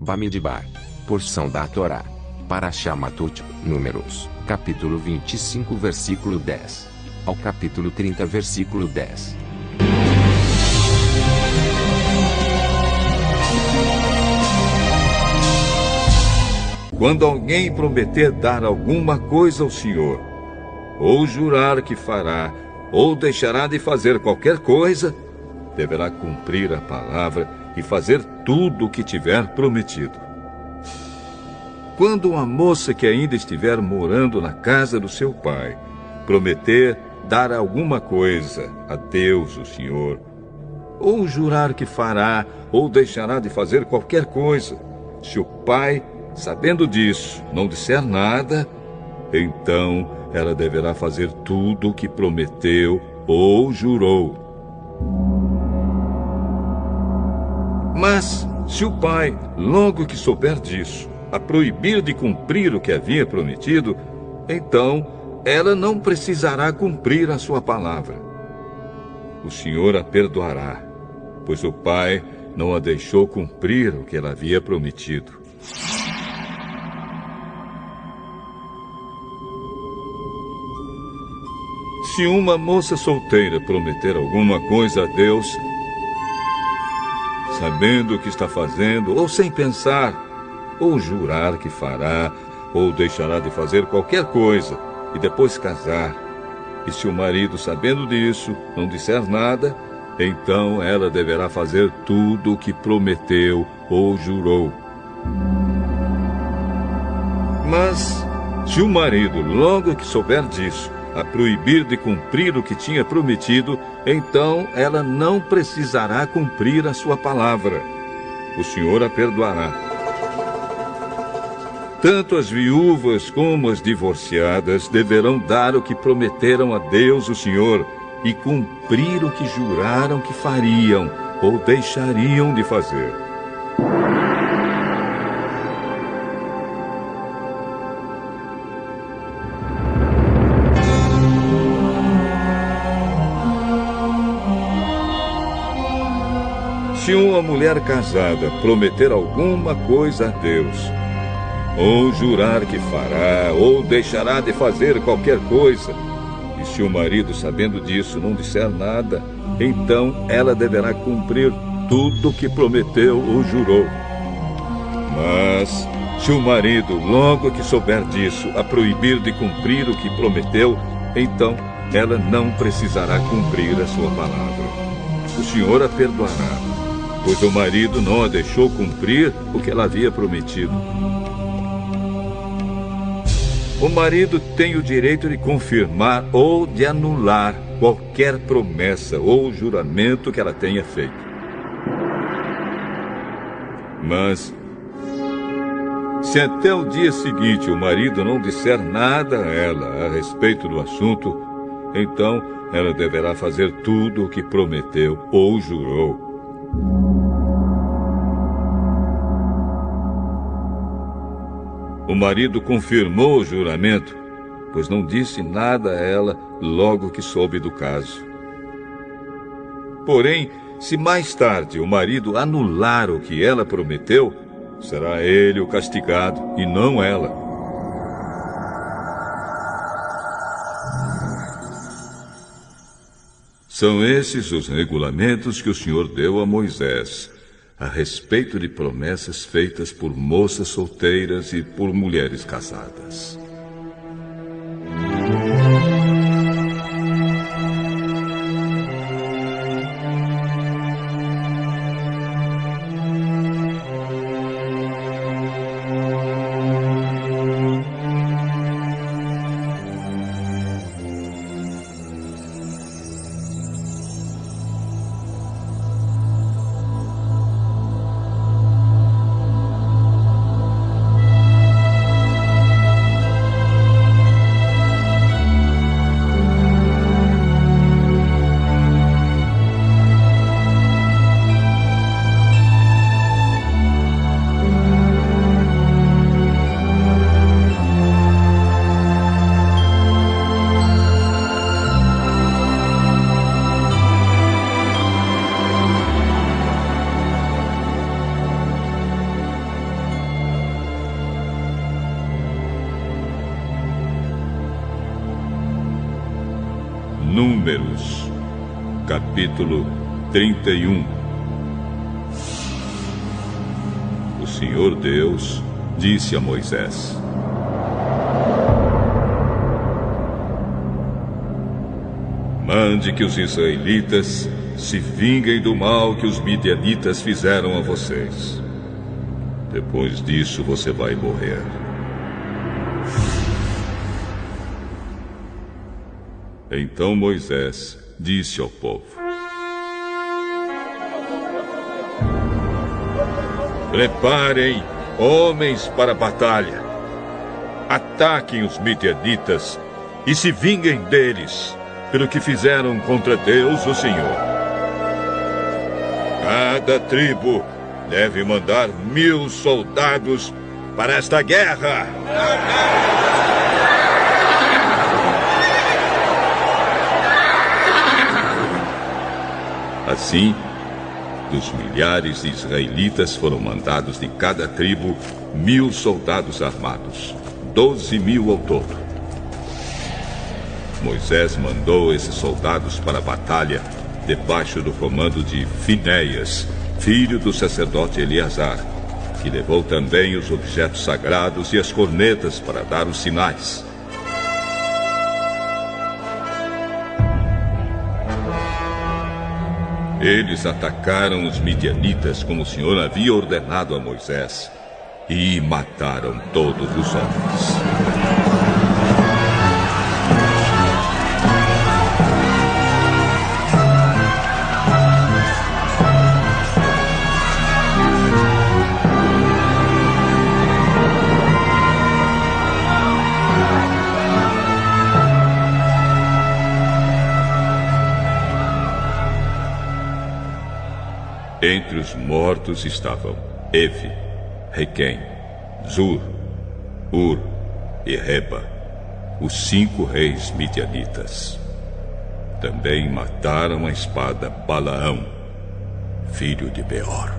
Bamidbar. Porção da Torá. Parashá Matut, Números, capítulo 25, versículo 10. Ao capítulo 30, versículo 10. Quando alguém prometer dar alguma coisa ao Senhor, ou jurar que fará, ou deixará de fazer qualquer coisa, deverá cumprir a palavra e fazer tudo o que tiver prometido. Quando uma moça que ainda estiver morando na casa do seu pai prometer dar alguma coisa a Deus, o Senhor, ou jurar que fará, ou deixará de fazer qualquer coisa, se o pai, sabendo disso, não disser nada, então ela deverá fazer tudo o que prometeu ou jurou. Mas, se o pai, logo que souber disso, a proibir de cumprir o que havia prometido, então ela não precisará cumprir a sua palavra. O Senhor a perdoará, pois o pai não a deixou cumprir o que ela havia prometido. Se uma moça solteira prometer alguma coisa a Deus, sabendo o que está fazendo, ou sem pensar, ou jurar que fará, ou deixará de fazer qualquer coisa, e depois casar, e se o marido, sabendo disso, não disser nada, então ela deverá fazer tudo o que prometeu ou jurou. Mas, se o marido, logo que souber disso, a proibir de cumprir o que tinha prometido, então ela não precisará cumprir a sua palavra. O Senhor a perdoará. Tanto as viúvas como as divorciadas deverão dar o que prometeram a Deus, o Senhor, e cumprir o que juraram que fariam ou deixariam de fazer. Se uma mulher casada prometer alguma coisa a Deus, ou jurar que fará, ou deixará de fazer qualquer coisa, e se o marido, sabendo disso, não disser nada, então ela deverá cumprir tudo o que prometeu ou jurou. Mas, se o marido, logo que souber disso, a proibir de cumprir o que prometeu, então ela não precisará cumprir a sua palavra. O Senhor a perdoará, pois o marido não a deixou cumprir o que ela havia prometido. O marido tem o direito de confirmar ou de anular qualquer promessa ou juramento que ela tenha feito. Mas, se até o dia seguinte o marido não disser nada a ela a respeito do assunto, então ela deverá fazer tudo o que prometeu ou jurou. O marido confirmou o juramento, pois não disse nada a ela logo que soube do caso. Porém, se mais tarde o marido anular o que ela prometeu, será ele o castigado e não ela. São esses os regulamentos que o Senhor deu a Moisés a respeito de promessas feitas por moças solteiras e por mulheres casadas. Números, capítulo 31. O Senhor Deus disse a Moisés: mande que os israelitas se vinguem do mal que os midianitas fizeram a vocês. Depois disso você vai morrer. Então Moisés disse ao povo: preparem homens para a batalha. Ataquem os midianitas e se vinguem deles pelo que fizeram contra Deus, o Senhor. Cada tribo deve mandar 1000 soldados para esta guerra. Assim, dos milhares de israelitas foram mandados de cada tribo 1000 soldados armados, 12.000 ao todo. Moisés mandou esses soldados para a batalha debaixo do comando de Finéias, filho do sacerdote Eleazar, que levou também os objetos sagrados e as cornetas para dar os sinais. Eles atacaram os midianitas como o Senhor havia ordenado a Moisés e mataram todos os homens. Entre os mortos estavam Evi, Requém, Zur, Ur e Reba, os 5 reis midianitas. Também mataram a espada Balaão, filho de Beor.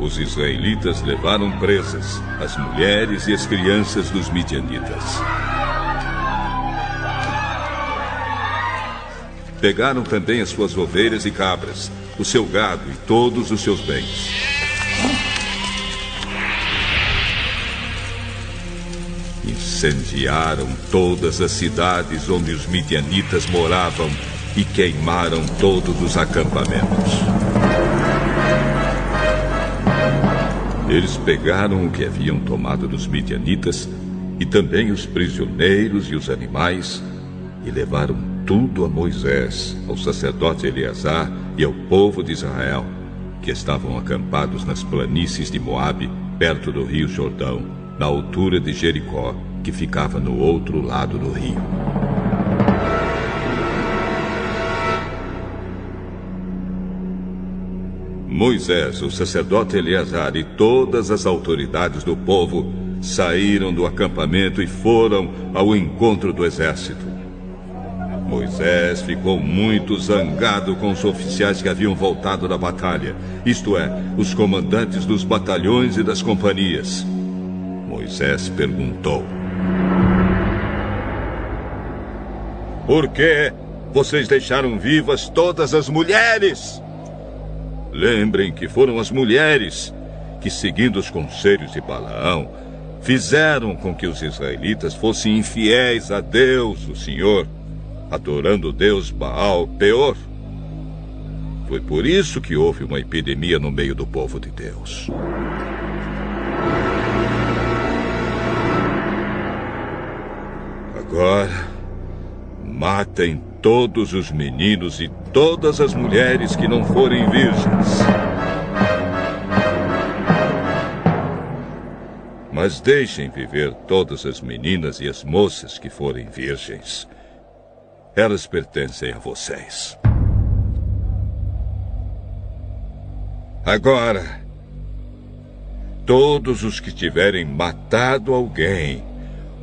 Os israelitas levaram presas as mulheres e as crianças dos midianitas. Pegaram também as suas ovelhas e cabras, o seu gado e todos os seus bens. Incendiaram todas as cidades onde os midianitas moravam e queimaram todos os acampamentos. Eles pegaram o que haviam tomado dos midianitas e também os prisioneiros e os animais e levaram tudo a Moisés, ao sacerdote Eleazar e ao povo de Israel, que estavam acampados nas planícies de Moabe, perto do rio Jordão, na altura de Jericó, que ficava no outro lado do rio. Moisés, o sacerdote Eleazar e todas as autoridades do povo saíram do acampamento e foram ao encontro do exército. Moisés ficou muito zangado com os oficiais que haviam voltado da batalha, isto é, os comandantes dos batalhões e das companhias. Moisés perguntou: por que vocês deixaram vivas todas as mulheres? Lembrem que foram as mulheres que, seguindo os conselhos de Balaão, fizeram com que os israelitas fossem infiéis a Deus, o Senhor, adorando o Deus Baal Peor. Foi por isso que houve uma epidemia no meio do povo de Deus. Agora, matem todos os meninos e todas as mulheres que não forem virgens. Mas deixem viver todas as meninas e as moças que forem virgens. Elas pertencem a vocês. Agora, todos os que tiverem matado alguém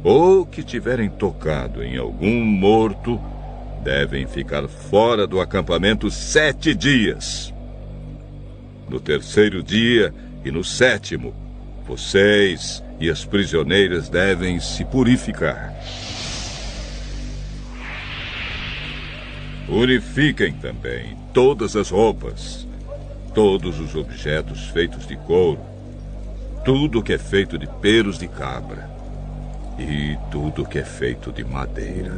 ou que tiverem tocado em algum morto devem ficar fora do acampamento 7 dias. No terceiro dia e no 7º, vocês e as prisioneiras devem se purificar. Purifiquem também todas as roupas, todos os objetos feitos de couro, tudo que é feito de pelos de cabra e tudo que é feito de madeira.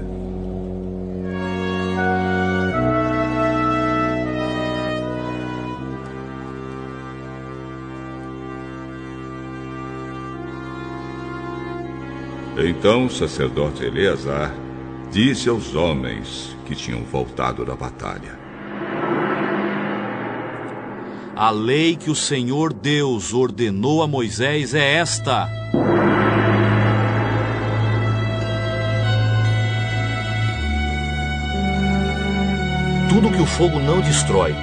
Então o sacerdote Eleazar disse aos homens que tinham voltado da batalha: A lei que o Senhor Deus ordenou a Moisés é esta: tudo que o fogo não destrói,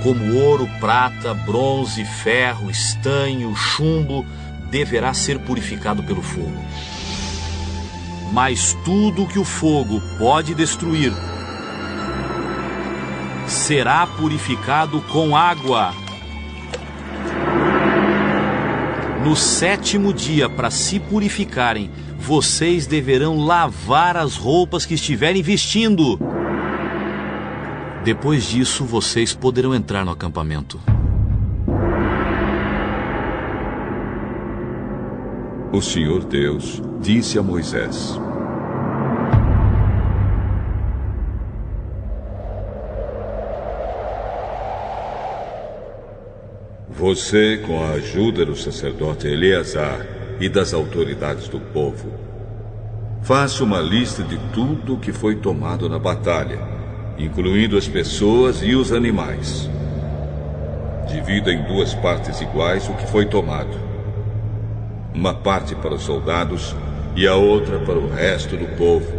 como ouro, prata, bronze, ferro, estanho, chumbo, deverá ser purificado pelo fogo. Mas tudo que o fogo pode destruir será purificado com água. No 7º dia, para se purificarem, vocês deverão lavar as roupas que estiverem vestindo. Depois disso, vocês poderão entrar no acampamento. O Senhor Deus disse a Moisés: Você, com a ajuda do sacerdote Eleazar e das autoridades do povo, faça uma lista de tudo que foi tomado na batalha, incluindo as pessoas e os animais. Divida em 2 partes iguais o que foi tomado. Uma parte para os soldados e a outra para o resto do povo.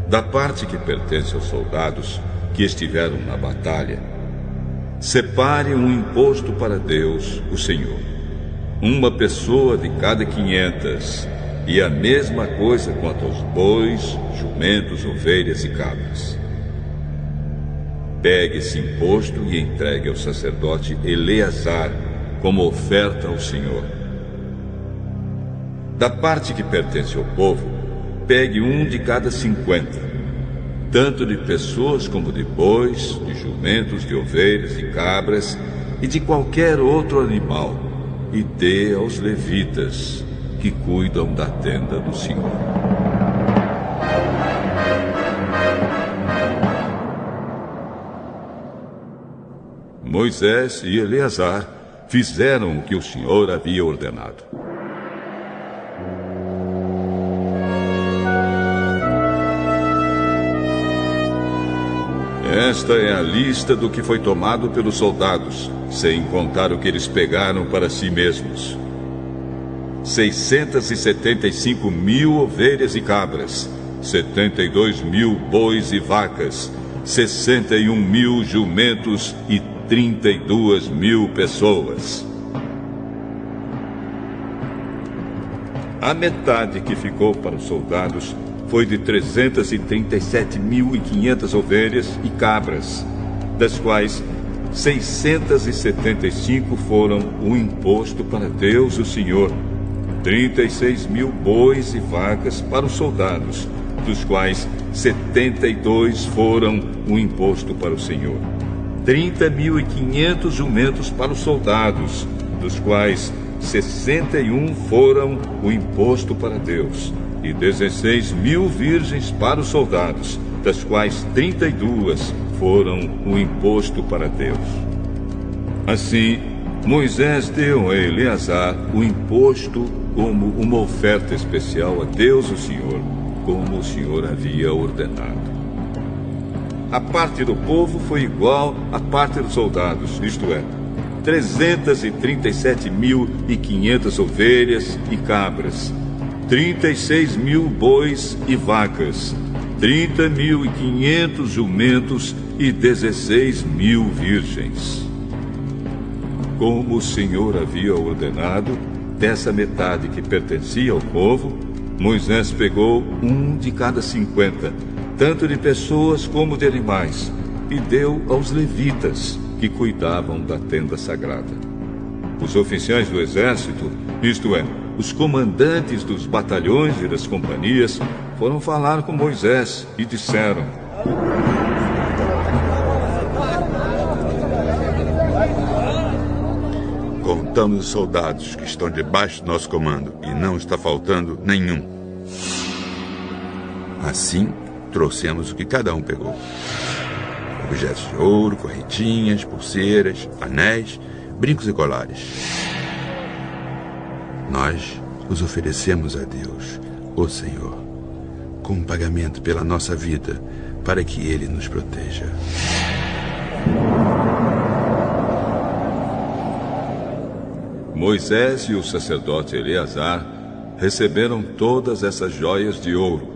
Da parte que pertence aos soldados que estiveram na batalha, separe um imposto para Deus, o Senhor. Uma pessoa de cada 500, e a mesma coisa quanto aos bois, jumentos, ovelhas e cabras. Pegue esse imposto e entregue ao sacerdote Eleazar como oferta ao Senhor. Da parte que pertence ao povo, pegue um de cada 50, tanto de pessoas como de bois, de jumentos, de ovelhas, de cabras e de qualquer outro animal, e dê aos levitas, que cuidam da tenda do Senhor. Moisés e Eleazar fizeram o que o Senhor havia ordenado. Esta é a lista do que foi tomado pelos soldados, sem contar o que eles pegaram para si mesmos: 675.000 ovelhas e cabras, 72.000 bois e vacas, 61.000 jumentos e 32.000 pessoas. A metade que ficou para os soldados foi de 337.500 ovelhas e cabras, das quais 675 foram o imposto para Deus, o Senhor, 36.000 bois e vacas para os soldados, dos quais 72 foram o imposto para o Senhor, 30.500 jumentos para os soldados, dos quais 61 foram o imposto para Deus, e 16.000 virgens para os soldados, das quais 32 foram o imposto para Deus. Assim, Moisés deu a Eleazar o imposto como uma oferta especial a Deus, o Senhor, como o Senhor havia ordenado. A parte do povo foi igual à parte dos soldados, isto é, 337.500 ovelhas e cabras, 36.000 bois e vacas, 30.500 jumentos e 16.000 virgens. Como o Senhor havia ordenado, dessa metade que pertencia ao povo, Moisés pegou um de cada 50, tanto de pessoas como de animais, e deu aos levitas, que cuidavam da tenda sagrada. Os oficiais do exército, isto é, os comandantes dos batalhões e das companhias foram falar com Moisés e disseram: contamos os soldados que estão debaixo do nosso comando e não está faltando nenhum. Assim, trouxemos o que cada um pegou: objetos de ouro, correntinhas, pulseiras, anéis, brincos e colares. Nós os oferecemos a Deus, o Senhor, como pagamento pela nossa vida, para que Ele nos proteja. Moisés e o sacerdote Eleazar receberam todas essas joias de ouro.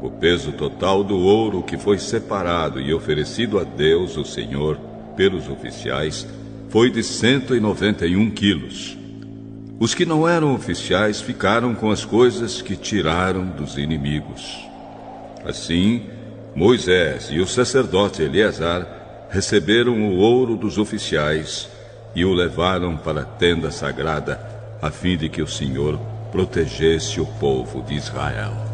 O peso total do ouro que foi separado e oferecido a Deus, o Senhor, pelos oficiais, foi de 191 quilos. Os que não eram oficiais ficaram com as coisas que tiraram dos inimigos. Assim, Moisés e o sacerdote Eleazar receberam o ouro dos oficiais e o levaram para a tenda sagrada, a fim de que o Senhor protegesse o povo de Israel.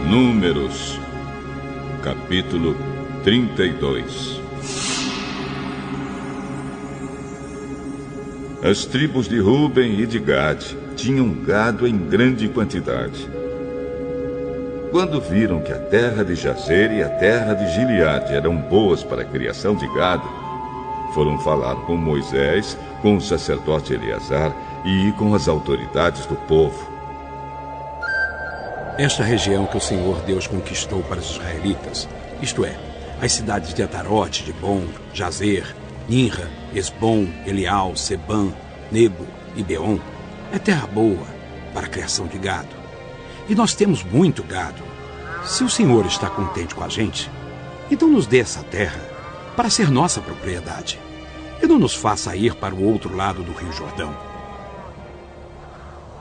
Números, capítulo 32. As tribos de Ruben e de Gade tinham gado em grande quantidade. Quando viram que a terra de Jazer e a terra de Gileade eram boas para a criação de gado, foram falar com Moisés, com o sacerdote Eleazar e com as autoridades do povo. Esta região que o Senhor Deus conquistou para os israelitas, isto é, as cidades de Atarote, Dibon, Jazer, Ninra, Esbom, Elial, Sebam, Nebo e Beon, é terra boa para a criação de gado. E nós temos muito gado. Se o Senhor está contente com a gente, então nos dê essa terra para ser nossa propriedade. E não nos faça ir para o outro lado do Rio Jordão.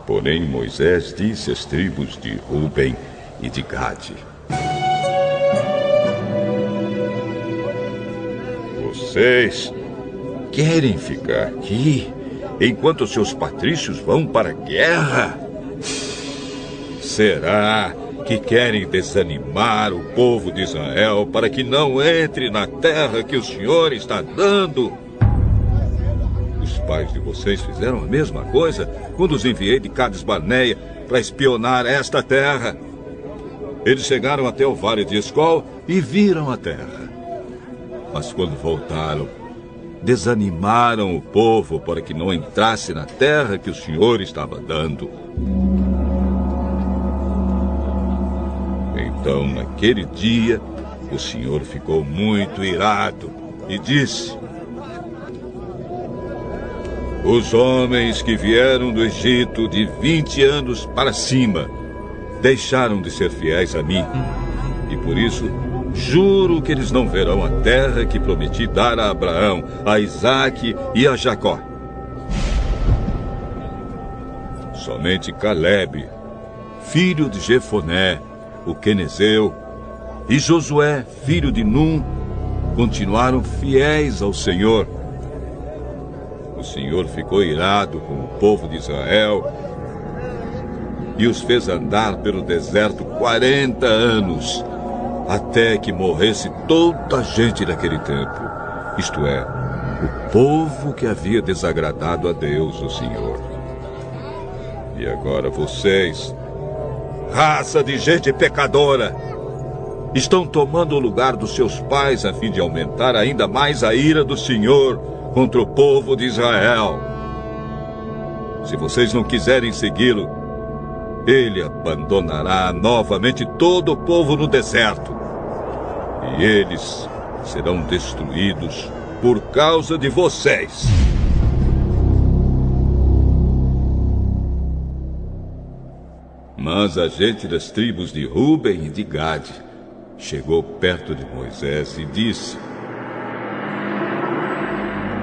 Porém, Moisés disse às tribos de Ruben e de Gade: vocês querem ficar aqui enquanto seus patrícios vão para a guerra? Será que querem desanimar o povo de Israel para que não entre na terra que o Senhor está dando? Os pais de vocês fizeram a mesma coisa quando os enviei de Cades Barneia para espionar esta terra. Eles chegaram até o vale de Escol e viram a terra. Mas quando voltaram, desanimaram o povo para que não entrasse na terra que o Senhor estava dando. Então, naquele dia, o Senhor ficou muito irado e disse: os homens que vieram do Egito de 20 anos para cima deixaram de ser fiéis a mim. E por isso, juro que eles não verão a terra que prometi dar a Abraão, a Isaque e a Jacó. Somente Calebe, filho de Jefoné, o quenezeu, e Josué, filho de Num, continuaram fiéis ao Senhor. O Senhor ficou irado com o povo de Israel e os fez andar pelo deserto 40 anos, até que morresse toda a gente daquele tempo, isto é, o povo que havia desagradado a Deus, o Senhor. E agora vocês, raça de gente pecadora, estão tomando o lugar dos seus pais a fim de aumentar ainda mais a ira do Senhor contra o povo de Israel. Se vocês não quiserem segui-lo, ele abandonará novamente todo o povo no deserto. E eles serão destruídos por causa de vocês. Mas a gente das tribos de Ruben e de Gade chegou perto de Moisés e disse: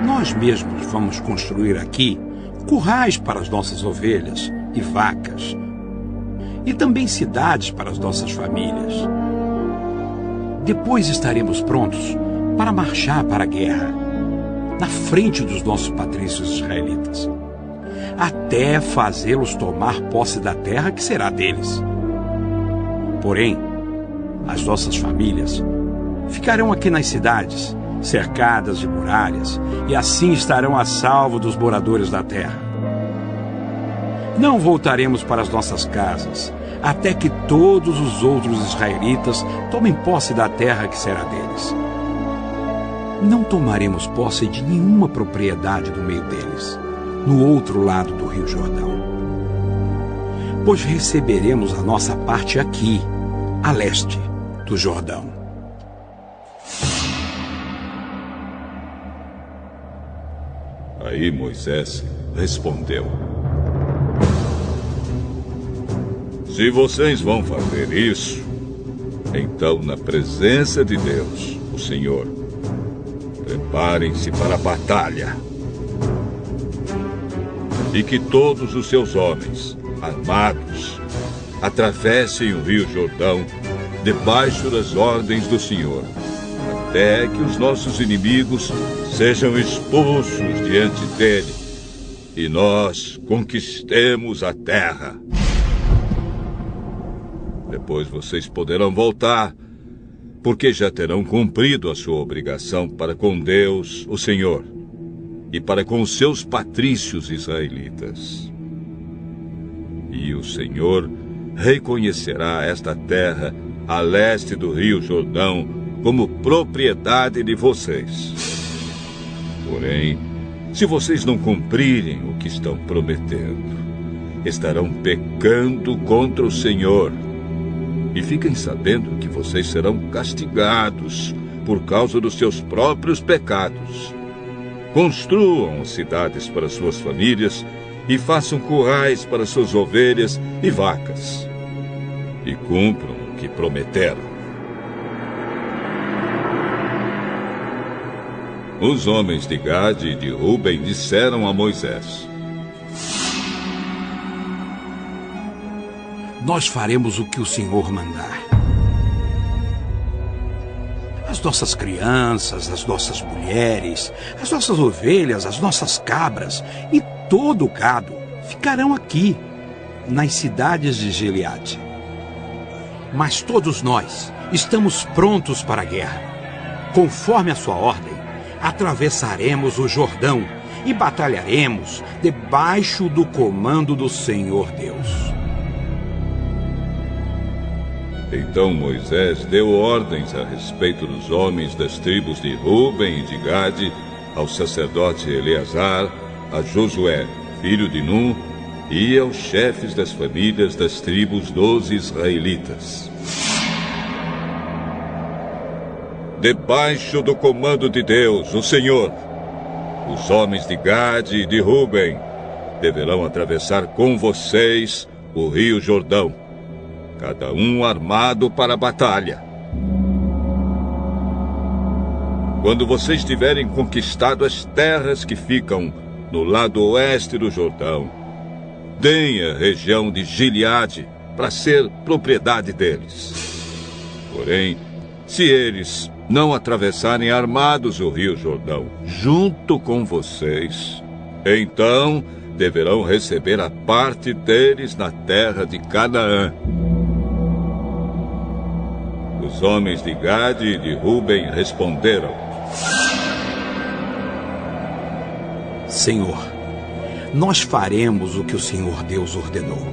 Nós mesmos vamos construir aqui currais para as nossas ovelhas e vacas, e também cidades para as nossas famílias. Depois estaremos prontos para marchar para a guerra, na frente dos nossos patrícios israelitas, até fazê-los tomar posse da terra que será deles. Porém, as nossas famílias ficarão aqui nas cidades, cercadas de muralhas, e assim estarão a salvo dos moradores da terra. Não voltaremos para as nossas casas, até que todos os outros israelitas tomem posse da terra que será deles. Não tomaremos posse de nenhuma propriedade do meio deles, no outro lado do Rio Jordão, pois receberemos a nossa parte aqui, a leste do Jordão. Aí Moisés respondeu: Se vocês vão fazer isso, então, na presença de Deus, o Senhor, preparem-se para a batalha. E que todos os seus homens, armados, atravessem o Rio Jordão debaixo das ordens do Senhor, até que os nossos inimigos sejam expulsos diante dele e nós conquistemos a terra. Depois vocês poderão voltar, porque já terão cumprido a sua obrigação para com Deus, o Senhor, e para com os seus patrícios israelitas. E o Senhor reconhecerá esta terra a leste do Rio Jordão como propriedade de vocês. Porém, se vocês não cumprirem o que estão prometendo, estarão pecando contra o Senhor. E fiquem sabendo que vocês serão castigados por causa dos seus próprios pecados. Construam cidades para suas famílias e façam currais para suas ovelhas e vacas. E cumpram o que prometeram. Os homens de Gade e de Ruben disseram a Moisés: Nós faremos o que o Senhor mandar. As nossas crianças, as nossas mulheres, as nossas ovelhas, as nossas cabras e todo o gado ficarão aqui, nas cidades de Gileade. Mas todos nós estamos prontos para a guerra. Conforme a sua ordem, atravessaremos o Jordão e batalharemos debaixo do comando do Senhor Deus. Então Moisés deu ordens a respeito dos homens das tribos de Ruben e de Gade, ao sacerdote Eleazar, a Josué, filho de Num, e aos chefes das famílias das tribos dos israelitas. Debaixo do comando de Deus, o Senhor, os homens de Gade e de Ruben deverão atravessar com vocês o Rio Jordão, cada um armado para a batalha. Quando vocês tiverem conquistado as terras que ficam no lado oeste do Jordão, deem a região de Gileade para ser propriedade deles. Porém, se eles não atravessarem armados o Rio Jordão junto com vocês, então deverão receber a parte deles na terra de Canaã. Os homens de Gade e de Ruben responderam: Senhor, nós faremos o que o Senhor Deus ordenou.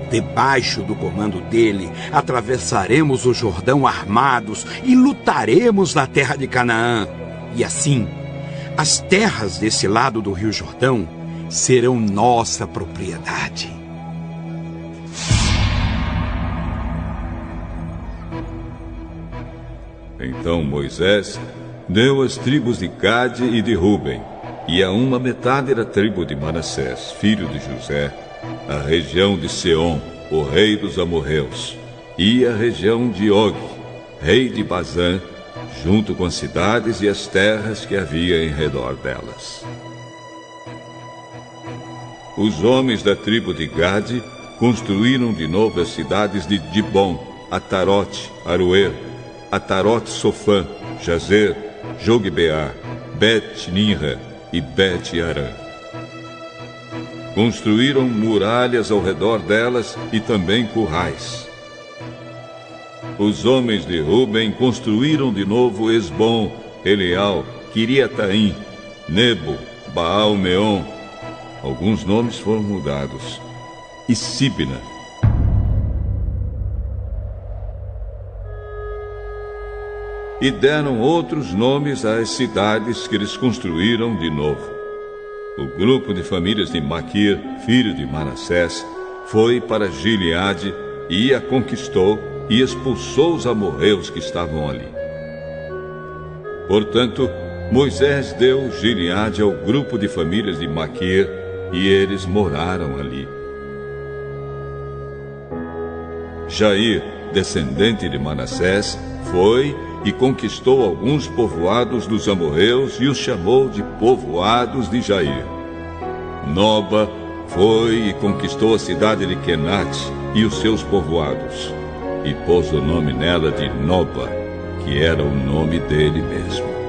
Debaixo do comando dele, atravessaremos o Jordão armados e lutaremos na terra de Canaã. E assim, as terras desse lado do Rio Jordão serão nossa propriedade. Então Moisés deu as tribos de Gade e de Ruben, e a uma metade da tribo de Manassés, filho de José, a região de Seom, o rei dos amorreus, e a região de Og, rei de Bazã, junto com as cidades e as terras que havia em redor delas. Os homens da tribo de Gade construíram de novo as cidades de Dibon, Atarote, Aroer, Atarote Sofã, Jazer, Jogbeá, Bet-Ninra e Bet-Arã. Construíram muralhas ao redor delas e também currais. Os homens de Ruben construíram de novo Esbom, Eleal, Quiriataim, Nebo, Baal-Meon. Alguns nomes foram mudados. E Sibna. E deram outros nomes às cidades que eles construíram de novo. O grupo de famílias de Maquir, filho de Manassés, foi para Gileade e a conquistou e expulsou os amorreus que estavam ali. Portanto, Moisés deu Gileade ao grupo de famílias de Maquir e eles moraram ali. Jair, descendente de Manassés, foi e conquistou alguns povoados dos amorreus e os chamou de povoados de Jair. Noba foi e conquistou a cidade de Quenate e os seus povoados, e pôs o nome nela de Noba, que era o nome dele mesmo.